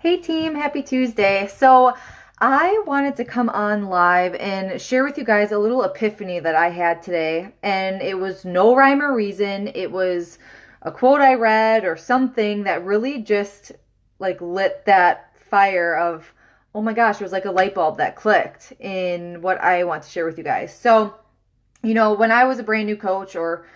Hey team, happy Tuesday. So I wanted to come on live and share with you guys a little epiphany that I had today. And it was no rhyme or reason. It was a quote I read or something that really just like lit that fire of, oh my gosh, it was like a light bulb that clicked in what I want to share with you guys. So, when I was a brand new coach or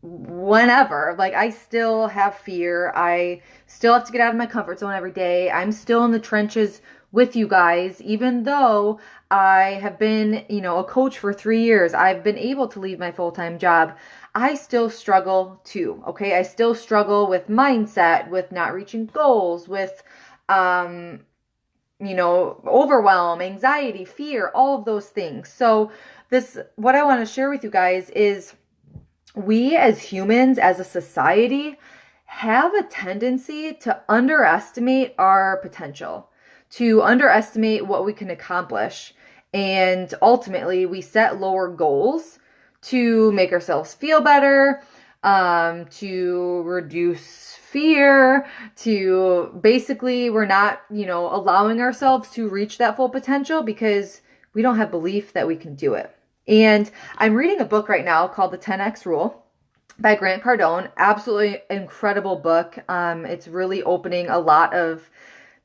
whenever. Like, I still have fear. I still have to get out of my comfort zone every day. I'm still in the trenches with you guys, even though I have been, a coach for 3 years. I've been able to leave my full-time job. I still struggle too. Okay. I still struggle with mindset, with not reaching goals, with, overwhelm, anxiety, fear, all of those things. So what I want to share with you guys is we as humans, as a society, have a tendency to underestimate our potential, to underestimate what we can accomplish. And ultimately, we set lower goals to make ourselves feel better, to reduce fear, to basically, we're not, allowing ourselves to reach that full potential because we don't have belief that we can do it. And I'm reading a book right now called The 10X Rule by Grant Cardone. Absolutely incredible book. It's really opening a lot of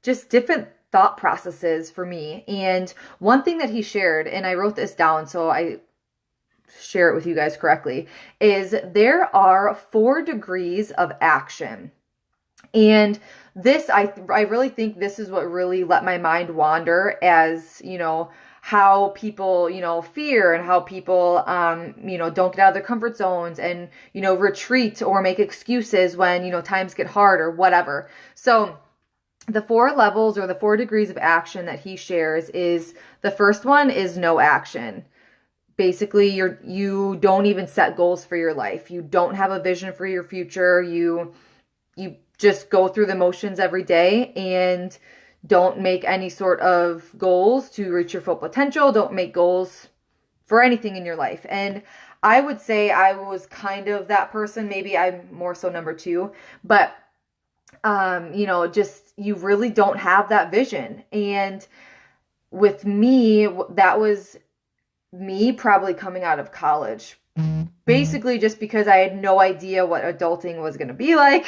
just different thought processes for me. And one thing that he shared, and I wrote this down so I share it with you guys correctly, is there are 4 degrees of action. And this, I really think this is what really let my mind wander as, how people, fear and how people, don't get out of their comfort zones and, retreat or make excuses when, times get hard or whatever. So the 4 levels or the 4 degrees of action that he shares is the first one is no action. Basically, you don't even set goals for your life. You don't have a vision for your future. You just go through the motions every day and don't make any sort of goals to reach your full potential. Don't make goals for anything in your life. And I would say I was kind of that person. Maybe I'm more so number 2, but just you really don't have that vision. And with me, that was me probably coming out of college. Basically, just because I had no idea what adulting was going to be like.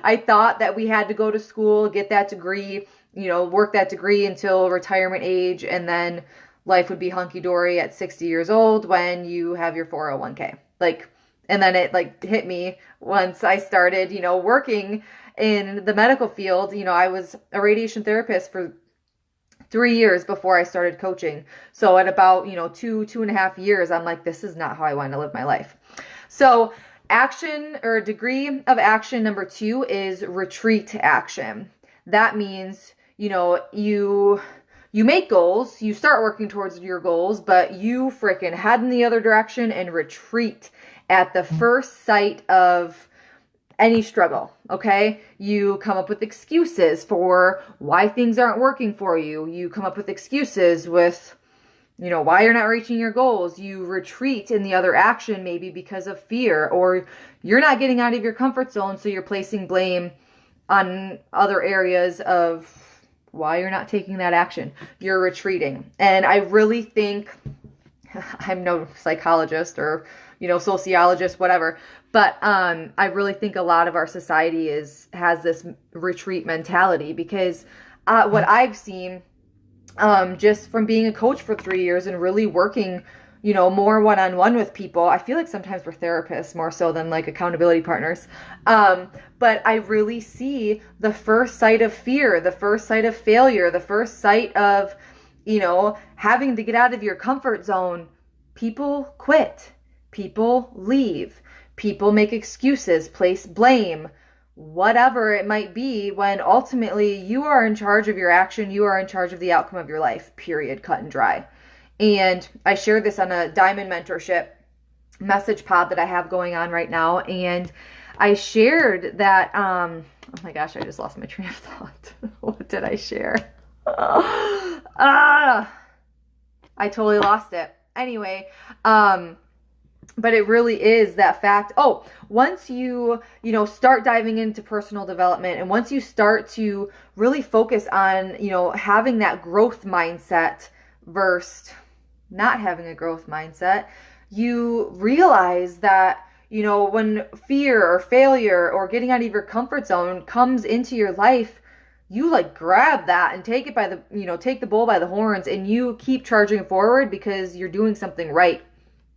I thought that we had to go to school, get that degree, work that degree until retirement age, and then life would be hunky-dory at 60 years old when you have your 401k. And then it hit me once I started, working in the medical field. I was a radiation therapist for 3 years before I started coaching. So at about, 2.5 years, I'm like, this is not how I want to live my life. So action or degree of action number 2 is retreat action. That means, you make goals, you start working towards your goals, but you freaking head in the other direction and retreat at the first sight of any struggle, okay? You come up with excuses for why things aren't working for you. You come up with excuses with, why you're not reaching your goals. You retreat in the other action, maybe because of fear, or you're not getting out of your comfort zone, so you're placing blame on other areas of why you're not taking that action. You're retreating. And I really think, I'm no psychologist or, sociologist, whatever, but I really think a lot of our society has this retreat mentality because what I've seen just from being a coach for 3 years and really working, more one-on-one with people. I feel like sometimes we're therapists more so than like accountability partners. But I really see the first sight of fear, the first sight of failure, the first sight of, having to get out of your comfort zone. People quit. People leave. People make excuses, place blame, whatever it might be, when ultimately you are in charge of your action. You are in charge of the outcome of your life, period, cut and dry. And I shared this on a Diamond Mentorship message pod that I have going on right now. And I shared that, oh my gosh, I just lost my train of thought. What did I share? I totally lost it. Anyway, But it really is that fact. Oh, once you start diving into personal development, and once you start to really focus on, having that growth mindset versus not having a growth mindset, you realize that, when fear or failure or getting out of your comfort zone comes into your life, you like grab that and take it by the, take the bull by the horns, and you keep charging forward because you're doing something right.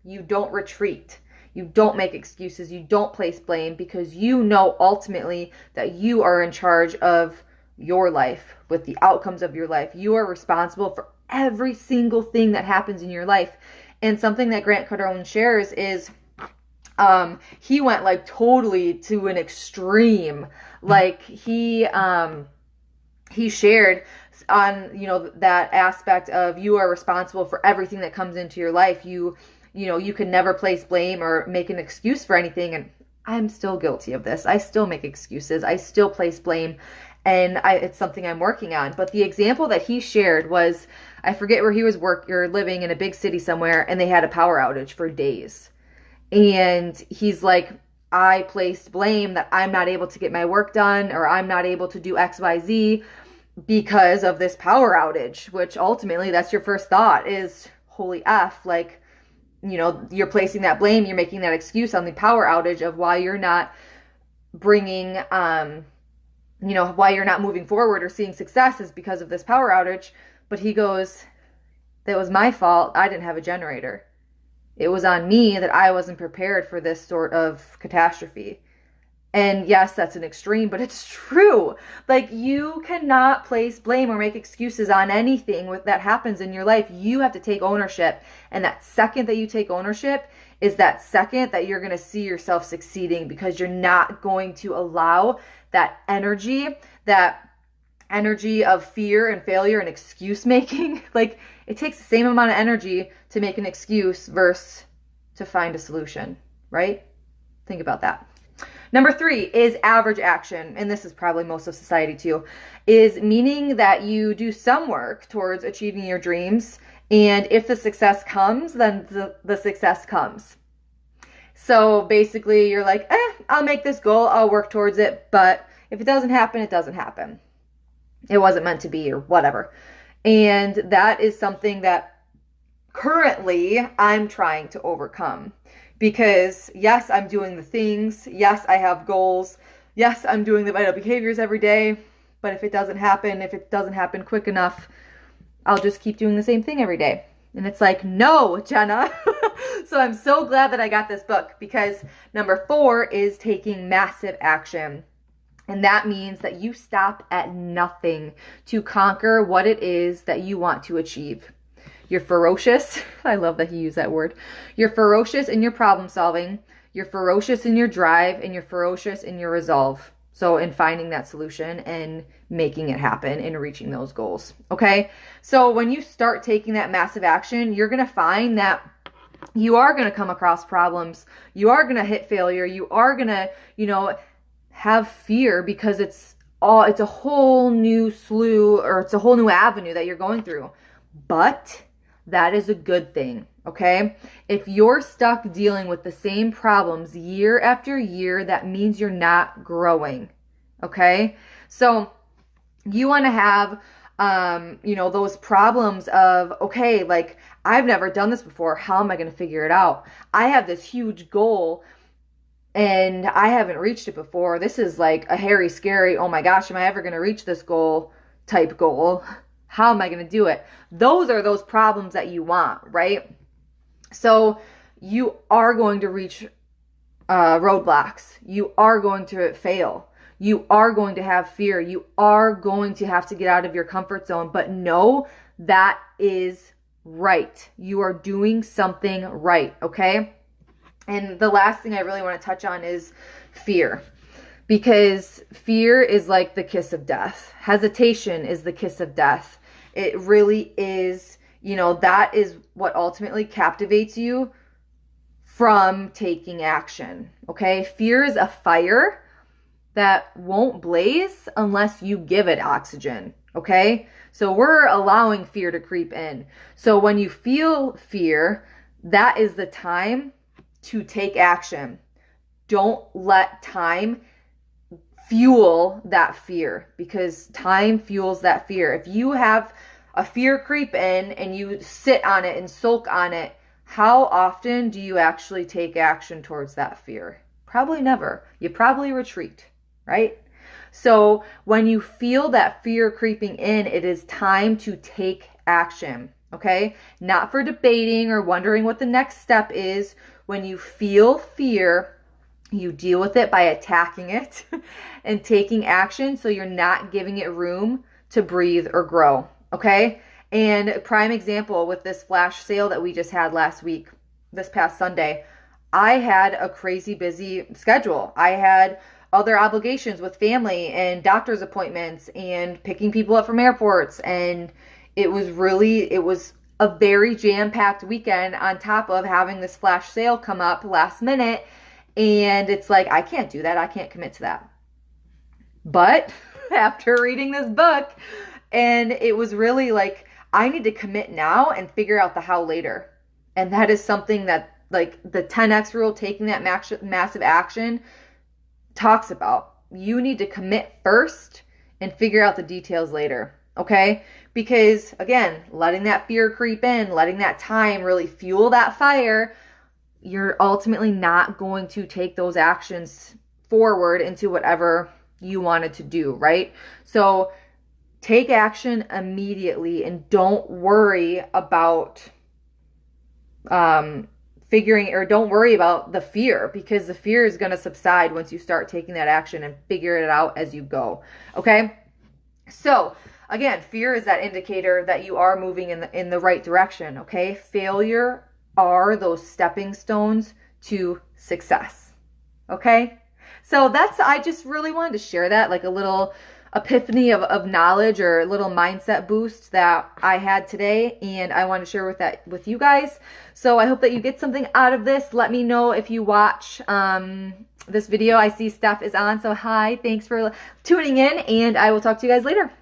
You don't retreat. You don't make excuses. You don't place blame, because you know ultimately that you are in charge of your life, with the outcomes of your life. You are responsible for every single thing that happens in your life. And something that Grant Cardone shares is he went like totally to an extreme. Like he shared on, that aspect of you are responsible for everything that comes into your life. You can never place blame or make an excuse for anything. And I'm still guilty of this. I still make excuses. I still place blame. And it's something I'm working on. But the example that he shared was, I forget where he was living in a big city somewhere, and they had a power outage for days. And he's like, I placed blame that I'm not able to get my work done, or I'm not able to do XYZ because of this power outage, which ultimately that's your first thought is, holy F, like, you're placing that blame, you're making that excuse on the power outage of why you're not bringing, why you're not moving forward or seeing success is because of this power outage. But he goes, that was my fault. I didn't have a generator. It was on me that I wasn't prepared for this sort of catastrophe. And yes, that's an extreme, but it's true. Like, you cannot place blame or make excuses on anything that happens in your life. You have to take ownership. And that second that you take ownership is that second that you're going to see yourself succeeding, because you're not going to allow that energy of fear and failure and excuse making. Like, it takes the same amount of energy to make an excuse versus to find a solution, right? Think about that. Number 3 is average action, and this is probably most of society too, is meaning that you do some work towards achieving your dreams, and if the success comes, then the success comes. So basically you're like, I'll make this goal, I'll work towards it, but if it doesn't happen, it doesn't happen. It wasn't meant to be, or whatever. And that is something that currently I'm trying to overcome. Because yes, I'm doing the things. Yes, I have goals. Yes, I'm doing the vital behaviors every day. But if it doesn't happen quick enough, I'll just keep doing the same thing every day. And it's like, no, Jenna. So I'm so glad that I got this book, because number 4 is taking massive action. And that means that you stop at nothing to conquer what it is that you want to achieve. You're ferocious. I love that he used that word. You're ferocious in your problem solving. You're ferocious in your drive, and you're ferocious in your resolve. So in finding that solution and making it happen and reaching those goals. Okay. So when you start taking that massive action, you're going to find that you are going to come across problems. You are going to hit failure. You are going to, have fear, because it's a whole new slew, or it's a whole new avenue that you're going through. But that is a good thing, okay? If you're stuck dealing with the same problems year after year, that means you're not growing, okay? So you want to have, those problems of, okay, like, I've never done this before. How am I going to figure it out? I have this huge goal, and I haven't reached it before. This is like a hairy, scary, oh my gosh, am I ever going to reach this goal type goal? How am I going to do it? Those are those problems that you want, right? So you are going to reach roadblocks. You are going to fail. You are going to have fear. You are going to have to get out of your comfort zone. But know that is right. You are doing something right, okay? And the last thing I really want to touch on is fear. Because fear is like the kiss of death. Hesitation is the kiss of death. It really is, that is what ultimately captivates you from taking action, okay? Fear is a fire that won't blaze unless you give it oxygen, okay? So we're allowing fear to creep in. So when you feel fear, that is the time to take action. Don't let time fuel that fear, because time fuels that fear. If you have a fear creep in and you sit on it and sulk on it, how often do you actually take action towards that fear? Probably never. You probably retreat, right? So when you feel that fear creeping in, it is time to take action, okay? Not for debating or wondering what the next step is. When you feel fear, you deal with it by attacking it and taking action, so you're not giving it room to breathe or grow, okay? And a prime example with this flash sale that we just had last week, this past Sunday, I had a crazy busy schedule. I had other obligations with family and doctor's appointments and picking people up from airports. And it was a very jam-packed weekend on top of having this flash sale come up last minute. And it's like, I can't do that. I can't commit to that. But after reading this book, and it was really like, I need to commit now and figure out the how later. And that is something that, like, the 10X rule, taking that massive action, talks about. You need to commit first and figure out the details later, okay? Because, again, letting that fear creep in, letting that time really fuel that fire, you're ultimately not going to take those actions forward into whatever you wanted to do, right? So take action immediately and don't worry about don't worry about the fear, because the fear is going to subside once you start taking that action and figure it out as you go. Okay? So, again, fear is that indicator that you are moving in the right direction, okay? Failure are those stepping stones to success. Okay? So I just really wanted to share that, like a little epiphany of knowledge or a little mindset boost that I had today, and I want to share with you guys. So I hope that you get something out of this. Let me know if you watch this video. I see Steph is on, so hi, thanks for tuning in, and I will talk to you guys later.